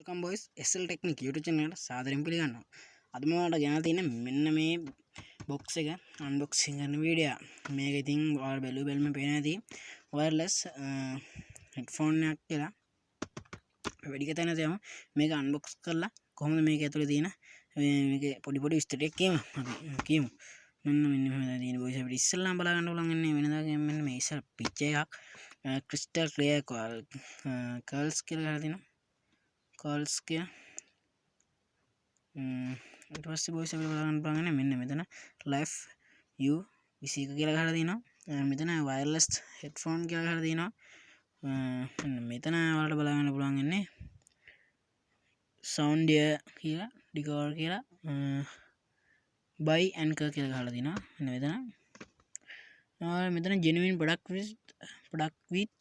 Welcome boys SL technique YouTube channel එකට සාදරයෙන් පිළිගන්නවා. අද මම ඔයාලට ගෙනල්ලා තියෙන්නේ මෙන්න මේ box එක unboxing කරන වීඩියෝ. මේක ඉතින් ඔයාලා බැලුවෙම පේන ඇති wireless headphone එකක් කියලා. වැඩි කතා නැති යමු. මේක unbox කරලා කොහොමද මේක ඇතුලේ තියෙන මේකේ පොඩි විස්තර ටික කියමු. මෙන්න මෙහෙම තියෙන බොයිස් අපිට ඉස්සෙල්ලාම බලා ගන්න පුළුවන් ඉන්නේ වෙනදාගේ මෙන්න මේ ඉස්සර picture එකක් crystal clear curls කියලා ගහලා තිනවා. calls කියලා ඊට පස්සේ බොයිස් අපිට බලන්න පුළුවන් මෙන්න මෙතන life u 21 කියලා ගහලා තිනවා. මෙතන wireless headphone කියලා ගහලා තිනවා. මෙතන ඔයාලට බලා ගන්න පුළුවන් ඉන්නේ sound ear කියලා decor කියලා by anchor කියලා ගහලා තිනවා. මෙතන genuine product with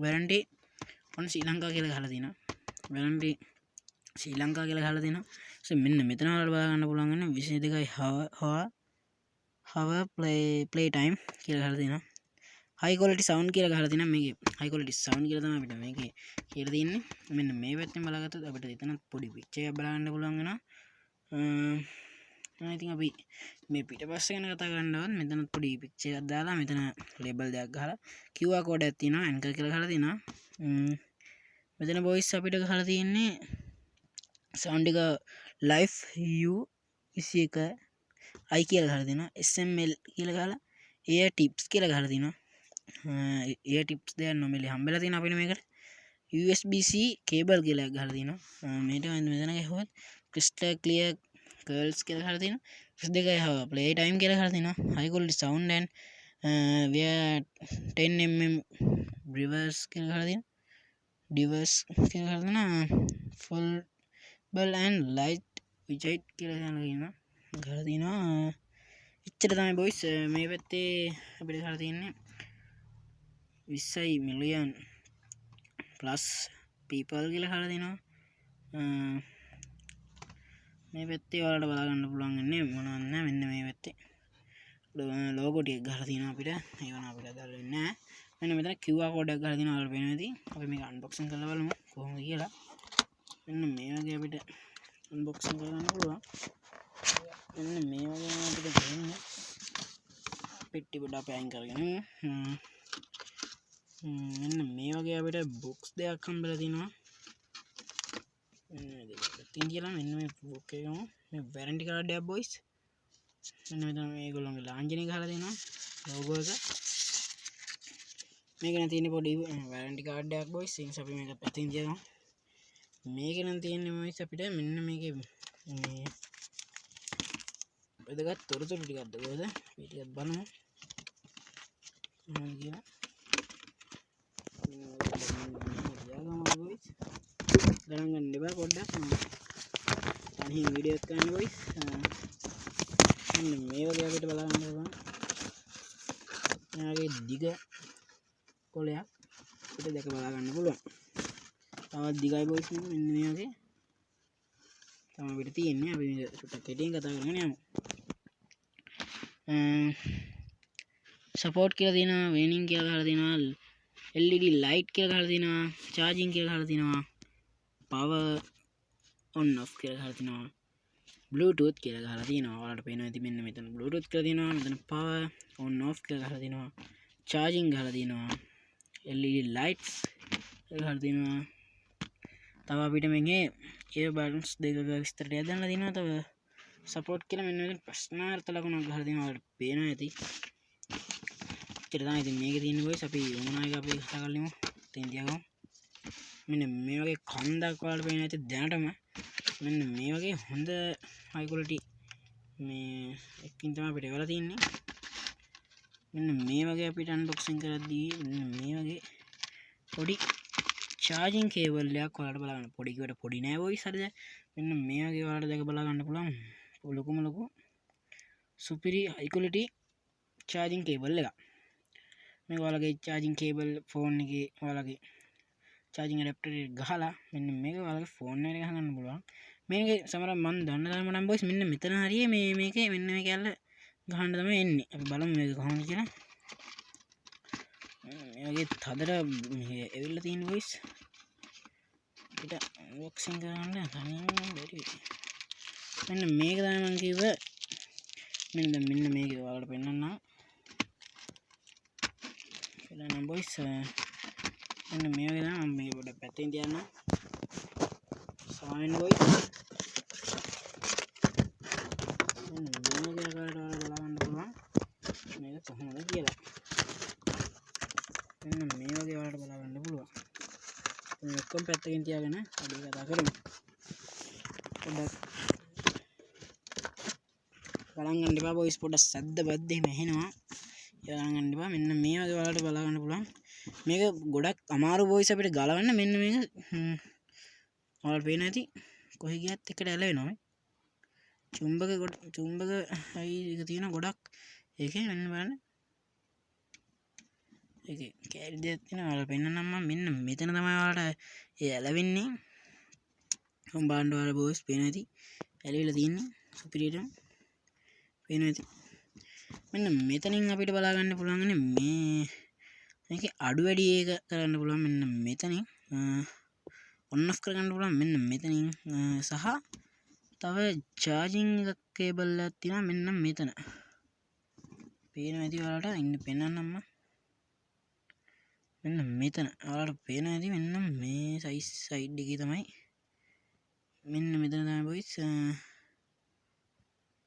warranty on Sri Lanka කියලා ගහලා තිනවා. warranty ශ්‍රී ලංකා කියලා ගහලා තිනවා. මෙන්න මෙතන වලට බලා ගන්න පුළුවන් වෙන 22යි hour play time කියලා ගහලා තිනවා. high quality sound කියලා ගහලා තිනවා. මේකේ high quality sound කියලා තමයි අපිට මේකේ කියලා තියෙන්නේ. මෙන්න මේ පැත්තෙන් බලාගත්තොත් අපිට එතන පොඩි picture එකක් බලා ගන්න පුළුවන් වෙනවා. ඉතින් අපි මේ පිටපස්ස ගැන කතා කරනවත් මෙතන පොඩි picture එකක් දාලා මෙතන label දෙකක් ගහලා QR code එකක් තියෙනවා. anchor කියලා ගහලා තිනවා. මෙතන voice අපිට ගහලා තියෙන්නේ sound එක life u 21 i කියලා ගහලා තිනවා. sml කියලා ගහලා ear tips කියලා ගහලා තිනවා. ear tips දෙයක් නොමෙලි හම්බෙලා තියෙනවා අපිට මේකට. USB-C cable කියලා ගහලා තිනවා. මෙතන ගහුවත් crystal clear curls කියලා ගහලා තිනවා. 22 play time කියලා ගහලා තිනවා. high quality sound and where 10mm reverse කියලා ගහලා තිනවා. device කියලා ගහලා තිනවා. foldable and light widget කියලා ගහලා තිනවා. එච්චර තමයි boys. මේ පැත්තේ අපිට ගහලා තියෙන්නේ 20 million plus people කියලා ගහලා තිනවා. මේ පැත්තේ ඔයාලට බලා ගන්න පුළුවන් ඉන්නේ මොනවද නැහැ. මෙන්න මේ පැත්තේ logo ටික ගහලා තියෙනවා අපිට. ඒක නම් අපිට අදාළ වෙන්නේ නැහැ. මෙන්න මෙතන QR code එකක් ගහලා තියෙනවා. ඔයාලට පේනවා ඇති. අපි මේක unboxing කරලා බලමු කොහොමද කියලා. මෙන්න මේ වගේ අපිට unboxing කරන්න පුළුවන්. මෙන්න මේ වගේ අපිට දෙන්නේ පෙට්ටි පොඩ අපේ අයින් කරගෙන මෙන්න මේ වගේ අපිට box දෙකක් හම්බෙලා තිනවා. මෙන්න මේ box එකම මේ warranty card එකක් boys. මෙන්න මෙතන මේගොල්ලෝගේ ලාංඡනය ගහලා දෙනවා logo එක. මේක නම් තියෙන්නේ පොඩි warranty card එකක් boys. ඒ නිසා අපි මේක පැතින් තියනවා. මේක නම් තියෙන්නේ boys අපිට මෙන්න මේකේ මේ වැදගත් තොරතුරු ටිකක් දකෝද මේ ටිකක් බලමු. මොනවද කියලා ගණන් ගන්න එපා පොඩ්ඩක්. තනියෙන් වීඩියෝ එකක් ගන්න boys. මෙන්න මේ වගේ අපිට බලා ගන්න පුළුවන්. මෙයාගේ දිග කොලයක් අපිට දැක බලා ගන්න පුළුවන්. තවත් දිගයි boys මෙන්න මේ වගේ තමයි අපිට තියෙන්නේ. අපි මේක ටිකක් කෙටියෙන් කතා කරගෙන යමු. support කියලා තියෙනවා, warning කියලා ගහලා තියෙනවා, LED light කියලා ගහලා තියෙනවා, charging කියලා ගහලා තියෙනවා, power on off කියලා ගහලා තියෙනවා, bluetooth කියලා ගහලා තියෙනවා. ඔයාලට පේනවා ඇති මෙන්න මෙතන bluetooth කියලා තියෙනවා. මෙතන power on off කියලා ගහලා තියෙනවා, charging ගහලා තියෙනවා, LED lights කියලා ගහලා තියෙනවා. තව අපිට මේකේ ear buttons දෙකක විස්තරයක් දාලා තියෙනවා. තව support කියලා මෙන්න මෙතන ප්‍රශ්නාර්ථ ලකුණක් ගහලා තියෙනවා. ඔයාලට පේනවා ඇති. එච්චර තමයි ඉතින් මේකේ තියෙන්නේ boys. අපි මොනවා එක අපි කතා කරලිමු. තින් තියගමු. මෙන්න මේ වගේ කන්දක් ඔයාලට පේනවා ඇති දැනටම. මෙන්න මේ වගේ හොඳ high quality මේ එකකින් තමයි අපිට වෙලා තියෙන්නේ. මෙන්න මේ වගේ අපිට unboxing කරද්දී මෙන්න මේ වගේ පොඩි charging cable එකක් ඔයාලට බලා ගන්න. පොඩි කිව්වට පොඩි නෑ boys. හරිද? මෙන්න මේ වගේ ඔයාලට දැක බලා ගන්න පුළුවන් ලොකුම ලොකු superi high quality charging cable එකක්. මේක ඔයාලගේ charging cable phone එකේ ඔයාලගේ charging adapter එක ගහලා මෙන්න මේක ඔයාලගේ phone එකට ගහගන්න පුළුවන්. මේකේ සමහර මම දන්න තරම නම් boys මෙන්න මෙතන හරිය මේකේ මෙන්න මේ කැල්ල ගහන්න තමයි එන්නේ. අපි බලමු මේක කොහොමද කියලා. මේ වගේ තදට මේ ඇවිල්ලා තියෙන boys. අපිට අන්බොක්සින් කරන්න තනියම බැරි මෙන්න මේක තමයි මම කිව්වේ මෙන්න මේක ඔයාලට පෙන්නන්නම් එළනම් බොයිස් මෙන්න මේ වගේ තමයි මම මේක පොඩ්ඩක් පැත්තෙන් තියන්න සාවෙන්න බොයිස් මෙන්න මේ වගේ ආකාරයට ඔයාලා බලා ගන්න පුළුවන් මේක කොහොමද කියලා මෙන්න මේ වගේ ඔයාලට බලා ගන්න පුළුවන් මේ ඔක්කොම පැත්තකින් තියාගෙන අපි කතා කරමු පොඩ්ඩක් බලන් ගන්න එපා බොයිස් පොඩ්ඩක් සද්ද බද්ද එහෙම ඇහෙනවා බලන් ගන්න එපා මෙන්න මේ වගේ ඔයාලට බලා ගන්න පුළුවන් මේක ගොඩක් අමාරු බොයිස් අපිට ගලවන්න මෙන්න මේක ඔයාලට පේන ඇති කොහෙ ගියත් එකට ඇලවෙනවා චුම්බක අයි එක තියෙන ගොඩක් ඒකේ මෙන්න බලන්න ඒකේ කැරි දෙයක් තියෙනවා ඔයාලට පෙන්නන්නම් මම මෙන්න මෙතන තමයි ඔයාලට ඒ ඇලවෙන්නේ කොම්බාන්ඩ් වල බොයිස් පේන ඇති ඇලවිලා තියෙන්නේ සුපිරියටම පේන ඇති මෙන්න මෙතනින් අපිට බලා ගන්න පුළුවන් මේකේ අඩු වැඩි එක කරන්න පුළුවන් මෙන්න මෙතනින් ඔන් ඔෆ් කරගන්න පුළුවන් මෙන්න මෙතනින් සහ තව charging එකක් කේබල් එකක් තියෙනවා මෙන්න මෙතන පේනවා ඇති ඔයාලට ඉන්න පෙන්නන්නම් මෙන්න මෙතන ඔයාලට පේනවා ඇති මෙන්න මේ සයිඩ් එකේ තමයි මෙන්න මෙතන තමයි බොයිස්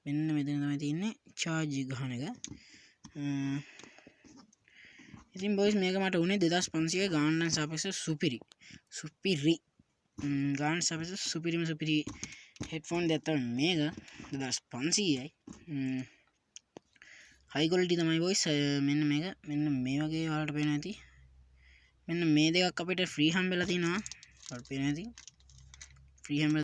මෙන්න මෙතන තමයි තියෙන්නේ charge ගහන එක ඉතින් බොයිස් මේක මට උනේ 2500 ගානට සාපේක්ෂව සුපිරි ගානට සාපේක්ෂව සුපිරි හෙඩ්ෆෝන් දෙයක් තමයි මේක 2500යි හයි ක්වොලිටි තමයි බොයිස් මෙන්න මේක මෙන්න මේ වගේ ඔයාලට පේනවා ඇති මෙන්න මේ දෙකක් අපිට ෆ්‍රී හම්බෙලා තිනවා ඔයාලට පේනවා ඇති ෆ්‍රී හම්බෙලා